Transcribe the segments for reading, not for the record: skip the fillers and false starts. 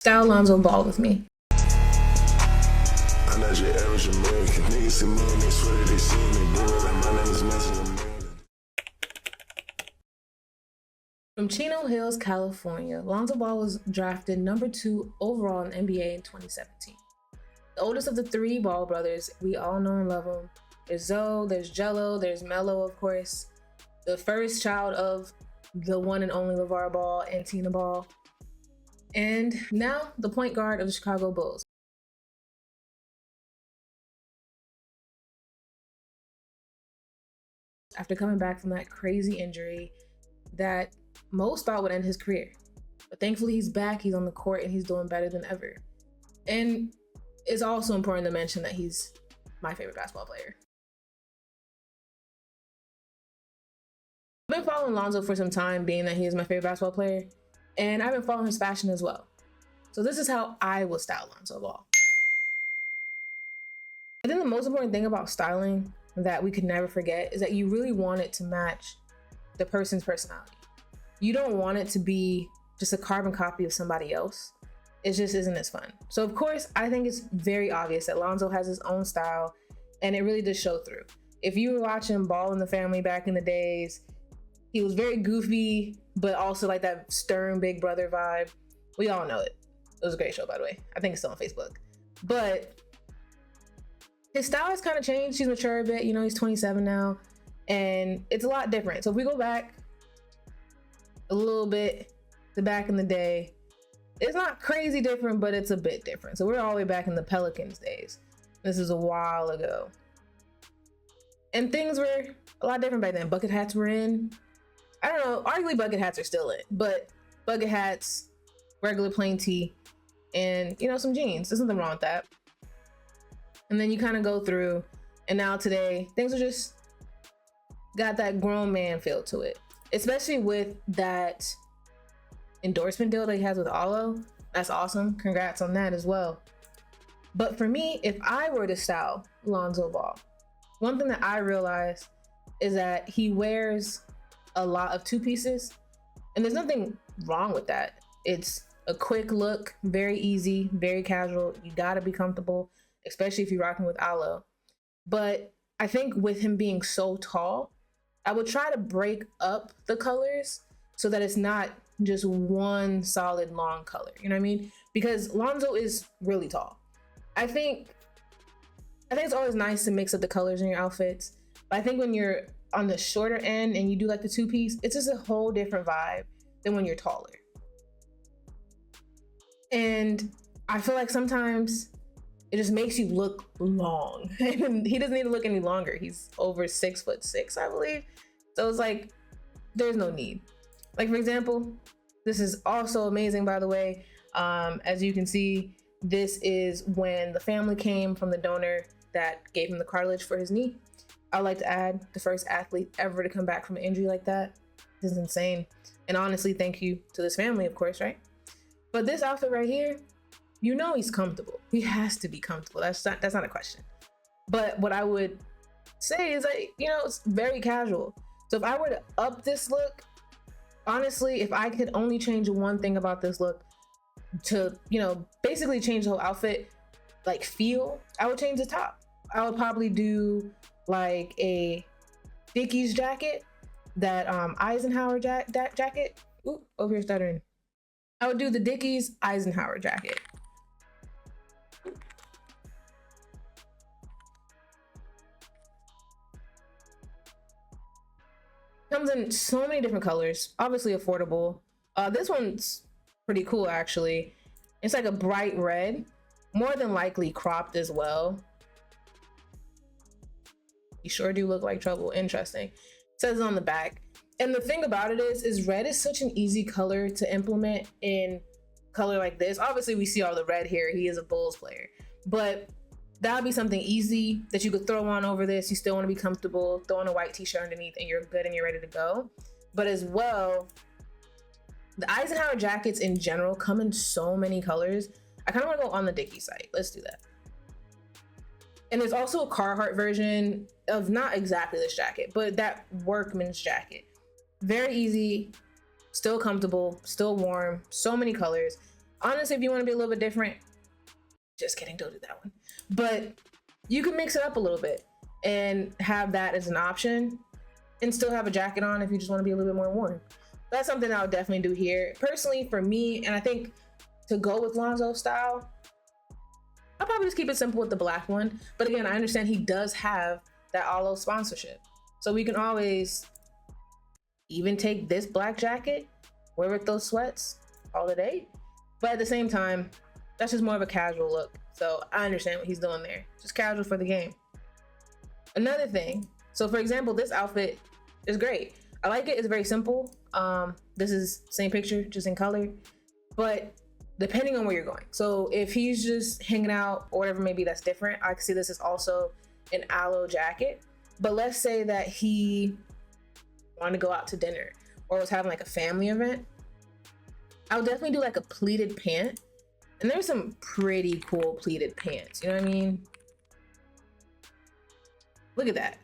Style Lonzo Ball with me. I'm not your average American. Niggas see me and they swear that they see me. Do it like my name is Messenger. From Chino Hills, California, Lonzo Ball was drafted number 2 overall in NBA in 2017. The oldest of the 3 Ball brothers, we all know and love them. There's Zoe, there's Jello, there's Mello, of course. The first child of the one and only LeVar Ball and Tina Ball. And now the point guard of the Chicago Bulls. After coming back from that crazy injury that most thought would end his career. But thankfully he's back, he's on the court, and he's doing better than ever. And it's also important to mention that he's my favorite basketball player. I've been following Lonzo for some time, being that he is my favorite basketball player, and I've been following his fashion as well. So this is how I will style Lonzo Ball. I think the most important thing about styling that we could never forget is that you really want it to match the person's personality. You don't want it to be just a carbon copy of somebody else. It just isn't as fun. So of course, I think it's very obvious that Lonzo has his own style, and it really does show through. If you were watching Ball in the Family back in the days, he was very goofy, but also like that stern big brother vibe. We all know it. It was a great show, by the way. I think it's still on Facebook. But his style has kind of changed. He's matured a bit. You know, he's 27 now, and it's a lot different. So if we go back a little bit to back in the day, it's not crazy different, but it's a bit different. So we're all the way back in the Pelicans days. This is a while ago. And things were a lot different back then. Bucket hats were in. I don't know, arguably bucket hats are still in, but bucket hats, regular plain tee, and you know, some jeans. There's nothing wrong with that. And then you kind of go through, and now today, things are just got that grown man feel to it. Especially with that endorsement deal that he has with Alo. That's awesome. Congrats on that as well. But for me, if I were to style Lonzo Ball, one thing that I realized is that he wears a lot of 2 pieces, and there's nothing wrong with that. It's a quick look, very easy, very casual. You gotta be comfortable, especially if you're rocking with Alo. But I think with him being so tall, I would try to break up the colors so that it's not just one solid long color. You know what I mean? Because Lonzo is really tall. I think it's always nice to mix up the colors in your outfits. But I think when you're on the shorter end and you do like the 2-piece, it's just a whole different vibe than when you're taller. And I feel like sometimes it just makes you look long. And he doesn't need to look any longer. He's over 6'6", I believe. So it's like, there's no need. Like, for example, this is also amazing, by the way. As you can see, this is when the family came from the donor that gave him the cartilage for his knee. I'd like to add, the first athlete ever to come back from an injury like that. This is insane. And honestly, thank you to this family, of course, right? But this outfit right here, you know he's comfortable. He has to be comfortable. That's not a question. But what I would say is, like, you know, it's very casual. So if I were to up this look, honestly, if I could only change one thing about this look to, you know, basically change the whole outfit, like feel, I would change the top. I would probably do like a Dickies jacket, that Eisenhower jacket. Ooh, over here stuttering. I would do the Dickies Eisenhower jacket. Comes in so many different colors, obviously affordable. This one's pretty cool, actually. It's like a bright red, more than likely cropped as well. You sure do look like trouble. Interesting. It says it on the back. And the thing about it is red is such an easy color to implement in color like this. Obviously, we see all the red here. He is a Bulls player. But that would be something easy that you could throw on over this. You still want to be comfortable. Throw on a white t-shirt underneath and you're good and you're ready to go. But as well, the Eisenhower jackets in general come in so many colors. I kind of want to go on the Dickies site. Let's do that. And there's also a Carhartt version of not exactly this jacket, but that workman's jacket. Very easy, still comfortable, still warm, so many colors. Honestly, if you want to be a little bit different, just kidding, don't do that one. But you can mix it up a little bit and have that as an option and still have a jacket on if you just want to be a little bit more warm. That's something I would definitely do here. Personally, for me, and I think to go with Lonzo's style, I'll probably just keep it simple with the black one. But again, I understand he does have that Alo sponsorship. So we can always even take this black jacket, wear with those sweats all the day. But at the same time, that's just more of a casual look. So I understand what he's doing there. Just casual for the game. Another thing, so for example, this outfit is great. I like it, it's very simple. This is same picture, just in color. But depending on where you're going. So if he's just hanging out or whatever, maybe that's different. I can see this is also an Alo jacket. But let's say that he wanted to go out to dinner or was having like a family event. I would definitely do like a pleated pant. And there's some pretty cool pleated pants, you know what I mean? Look at that.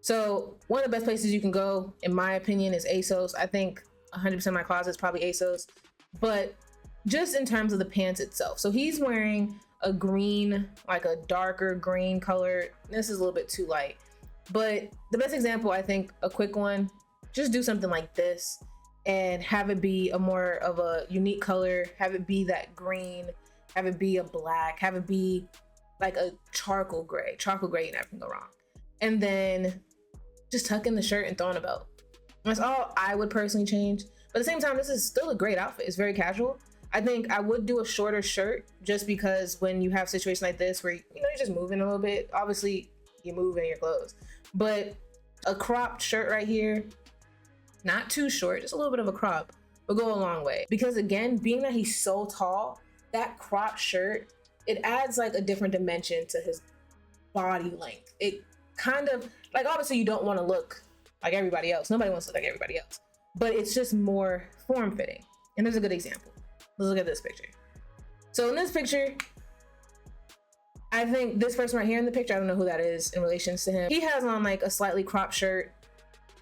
So one of the best places you can go, in my opinion, is ASOS. I think 100% of my closet is probably ASOS. But just in terms of the pants itself. So he's wearing a green, like a darker green color. This is a little bit too light. But the best example, I think, a quick one, just do something like this and have it be a more of a unique color, have it be that green, have it be a black, have it be like a charcoal gray, you never can go wrong. And then just tuck in the shirt and throw on a belt. That's all I would personally change. But at the same time, this is still a great outfit. It's very casual. I think I would do a shorter shirt just because when you have situations like this where, you're just moving a little bit, obviously you move in your clothes, but a cropped shirt right here, not too short, just a little bit of a crop, will go a long way. Because again, being that he's so tall, that cropped shirt, it adds like a different dimension to his body length. It kind of, like, obviously you don't want to look like everybody else. Nobody wants to look like everybody else. But it's just more form-fitting. And there's a good example. Let's look at this picture. So in this picture, I think this person right here in the picture, I don't know who that is in relation to him. He has on like a slightly cropped shirt,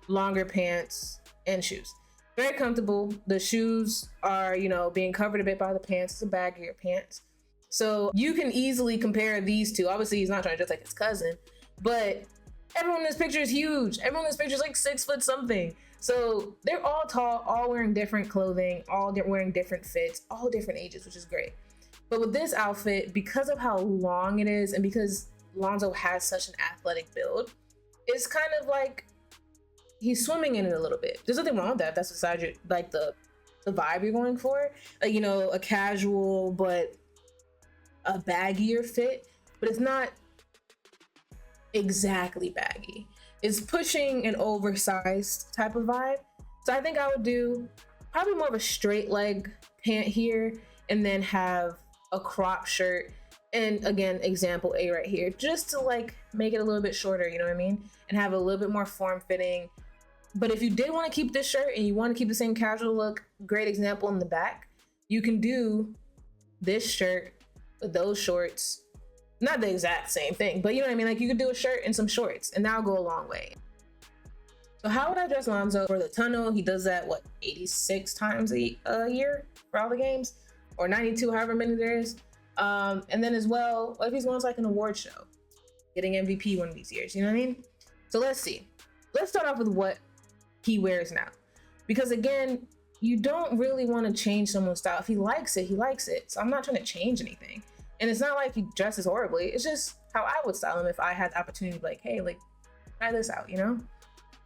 longer pants, and shoes. Very comfortable. The shoes are, being covered a bit by the pants. It's a baggier pants. So you can easily compare these two. Obviously, he's not trying to dress like his cousin, but everyone in this picture is huge. Everyone in this picture is like 6 foot something. So they're all tall, all wearing different clothing, all wearing different fits, all different ages, which is great. But with this outfit, because of how long it is and because Lonzo has such an athletic build, it's kind of like he's swimming in it a little bit. There's nothing wrong with that. That's besides your, like the vibe you're going for. Like, a casual but a baggier fit, but it's not exactly baggy. It's pushing an oversized type of vibe. So I think I would do probably more of a straight leg pant here and then have a crop shirt. And again, example A right here, just to like make it a little bit shorter, you know what I mean? And have a little bit more form fitting. But if you did want to keep this shirt and you want to keep the same casual look, great example in the back, you can do this shirt with those shorts. Not the exact same thing, but you know what I mean? Like, you could do a shirt and some shorts and that'll go a long way. So how would I dress Lonzo for the tunnel? He does that, 86 times a year for all the games, or 92, however many there is. And then as well, what if he's going to like an award show, getting MVP one of these years, you know what I mean? So let's see. Let's start off with what he wears now. Because again, you don't really want to change someone's style. If he likes it, he likes it. So I'm not trying to change anything. And it's not like he dresses horribly. It's just how I would style him if I had the opportunity to be like, hey, try this out,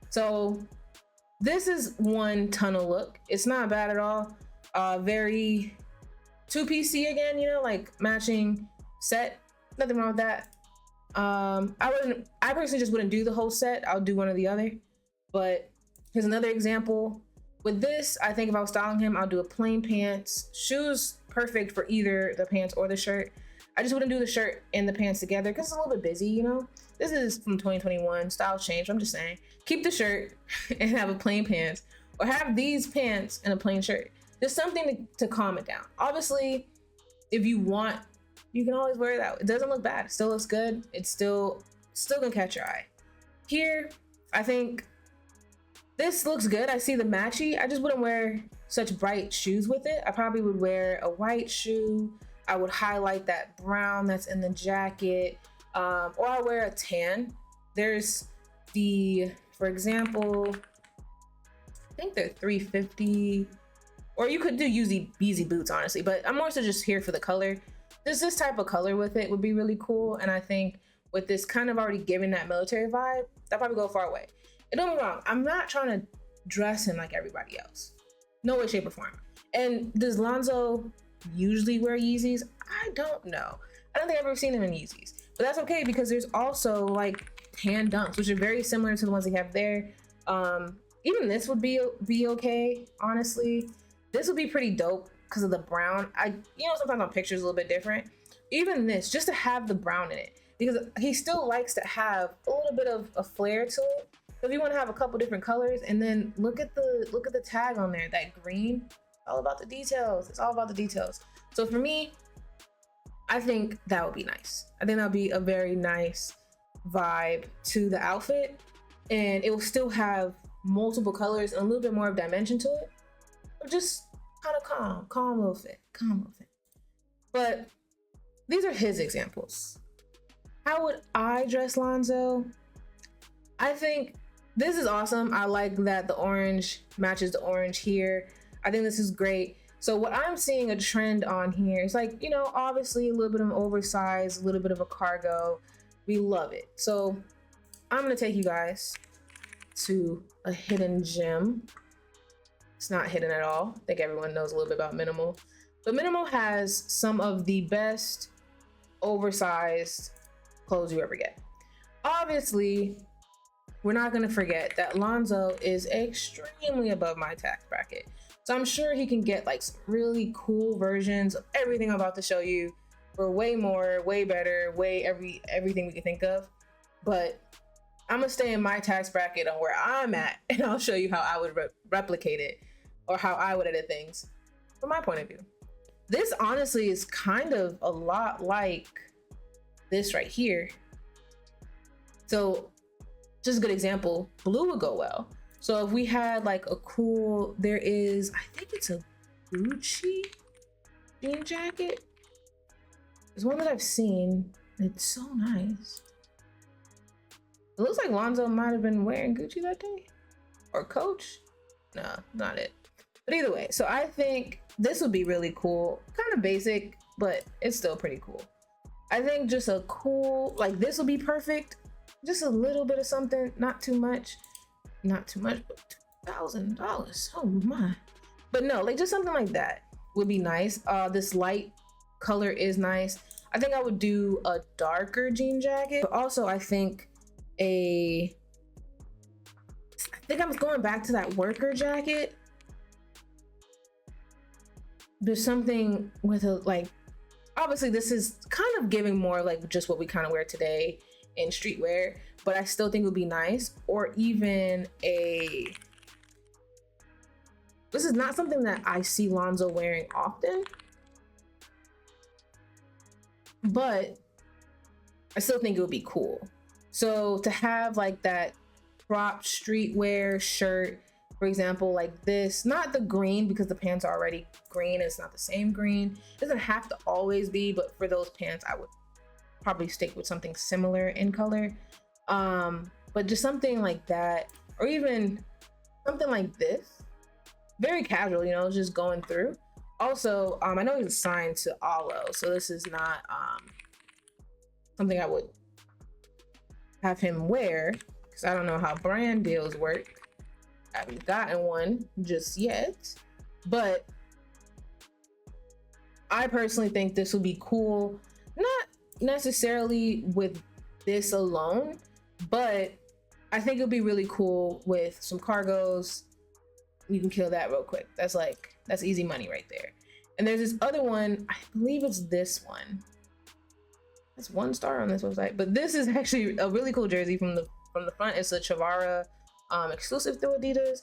So this is one tunnel look. It's not bad at all. Very 2PC again, like matching set. Nothing wrong with that. I personally just wouldn't do the whole set. I'll do one or the other. But here's another example. With this, I think if I was styling him, I'll do a plain pants, shoes, perfect for either the pants or the shirt. I just wouldn't do the shirt and the pants together because it's a little bit busy, This is from 2021, styles change. I'm just saying, keep the shirt and have a plain pants, or have these pants and a plain shirt. Just something to calm it down. Obviously, if you want, you can always wear that. It doesn't look bad. It still looks good. It's still gonna catch your eye. Here, I think this looks good. I see the matchy. I just wouldn't wear such bright shoes with it. I probably would wear a white shoe. I would highlight that brown that's in the jacket, or I'll wear a tan. There's for example, I think they're $350, or you could do Yeezy boots, honestly, but I'm more so just here for the color. Just this type of color with it would be really cool. And I think with this kind of already giving that military vibe, that'll probably go a far way. And don't get me wrong, I'm not trying to dress him like everybody else. No way, shape, or form. And does Lonzo usually wear Yeezys? I don't know. I don't think I've ever seen him in Yeezys. But that's okay, because there's also like tan dunks, which are very similar to the ones they have there. Even this would be okay, honestly. This would be pretty dope because of the brown. Sometimes on pictures a little bit different. Even this, just to have the brown in it, because he still likes to have a little bit of a flair to it. So if you want to have a couple different colors, and then look at the tag on there, that green, all about the details. It's all about the details. So for me, I think that would be nice. I think that would be a very nice vibe to the outfit, and it will still have multiple colors and a little bit more of dimension to it. Or just kind of calm little fit. But these are his examples. How would I dress Lonzo? I think this is awesome. I like that the orange matches the orange here. I think this is great. So what I'm seeing a trend on here is like, obviously a little bit of an oversized, a little bit of a cargo. We love it. So I'm gonna take you guys to a hidden gem. It's not hidden at all. I think everyone knows a little bit about Minimal. But Minimal has some of the best oversized clothes you ever get. Obviously, we're not gonna forget that Lonzo is extremely above my tax bracket. So I'm sure he can get like some really cool versions of everything I'm about to show you for way more, way better, everything we can think of. But I'm gonna stay in my tax bracket on where I'm at, and I'll show you how I would replicate it, or how I would edit things from my point of view. This honestly is kind of a lot like this right here. So just a good example, blue would go well. So if we had like a cool, I think it's a Gucci jean jacket. There's one that I've seen. It's so nice. It looks like Lonzo might have been wearing Gucci that day. Or Coach. No, not it. But either way, so I think this would be really cool. Kind of basic, but it's still pretty cool. I think just a cool, like this would be perfect. Just a little bit of something, not too much, but $2,000. Oh my. But no, like just something like that would be nice. This light color is nice. I think I would do a darker jean jacket, but also I think I'm going back to that worker jacket. There's something with obviously this is kind of giving more like just what we kind of wear today in streetwear, but I still think it would be nice. Or even this is not something that I see Lonzo wearing often, but I still think it would be cool. So to have like that cropped streetwear shirt, for example, like this, not the green because the pants are already green, it's not the same green. It doesn't have to always be, but for those pants, I would probably stick with something similar in color. But just something like that, or even something like this, very casual, just going through. Also, I know he's signed to Alo, so this is not something I would have him wear, because I don't know how brand deals work. I haven't gotten one just yet, but I personally think this would be cool. Not necessarily with this alone, but I think it would be really cool with some cargos. You can kill that real quick. That's easy money right there. And there's this other one, I believe it's this one. That's 1 star on this website, but this is actually a really cool jersey from the front. It's a Chavara exclusive through Adidas.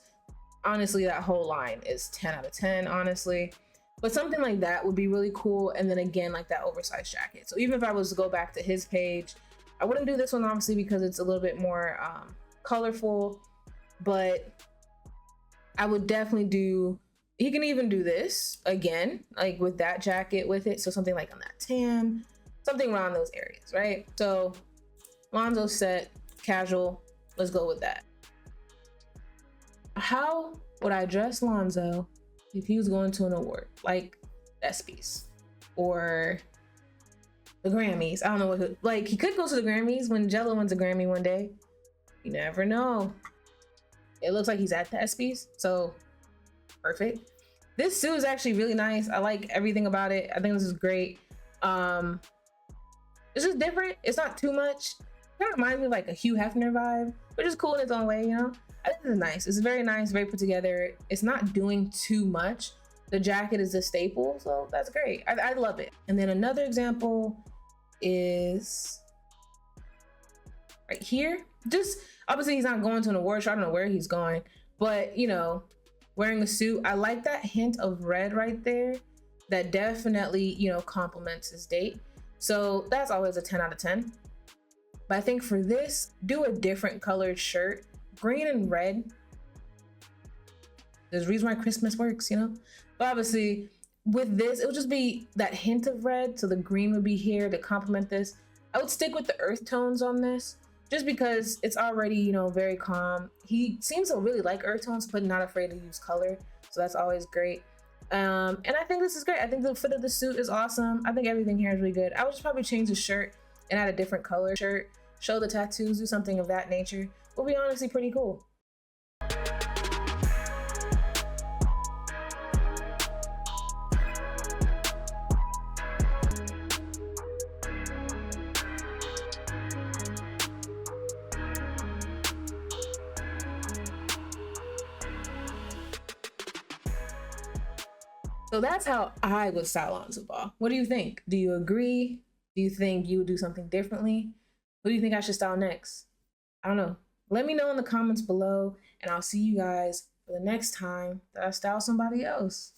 Honestly, that whole line is 10 out of 10, honestly. But something like that would be really cool. And then again, like that oversized jacket. So even if I was to go back to his page, I wouldn't do this one obviously because it's a little bit more colorful, but I would definitely do He can even do this again, like with that jacket with it. So something like on that tan, something around those areas, right? So Lonzo set, casual, let's go with that. How would I dress Lonzo if he was going to an award like ESPYs or the Grammys? I don't know what, like he could go to the Grammys when Jello wins a Grammy one day. You never know. It looks like he's at the ESPYs, so perfect. This suit is actually really nice. I like everything about it. I think this is great. It's just different. It's not too much. Kind of reminds me of like a Hugh Hefner vibe, which is cool in its own way, you know? I think this is nice. It's very nice, very put together. It's not doing too much. The jacket is a staple, so that's great. I love it. And then another example is right here. Just obviously he's not going to an award show. I don't know where he's going, but you know, wearing a suit. I like that hint of red right there. That definitely, you know, complements his date. So that's always a 10 out of 10. But I think for this, do a different colored shirt. Green and red. There's a reason why Christmas works, you know? But obviously, with this, it would just be that hint of red. So the green would be here to complement this. I would stick with the earth tones on this, just because it's already, you know, very calm. He seems to really like earth tones, but not afraid to use color. So that's always great. And I think this is great. I think the fit of the suit is awesome. I think everything here is really good. I would just probably change the shirt and add a different color shirt, show the tattoos, do something of that nature. Will be honestly pretty cool. So that's how I would style Lonzo Ball. What do you think? Do you agree? Do you think you would do something differently? Who do you think I should style next? I don't know. Let me know in the comments below, and I'll see you guys for the next time that I style somebody else.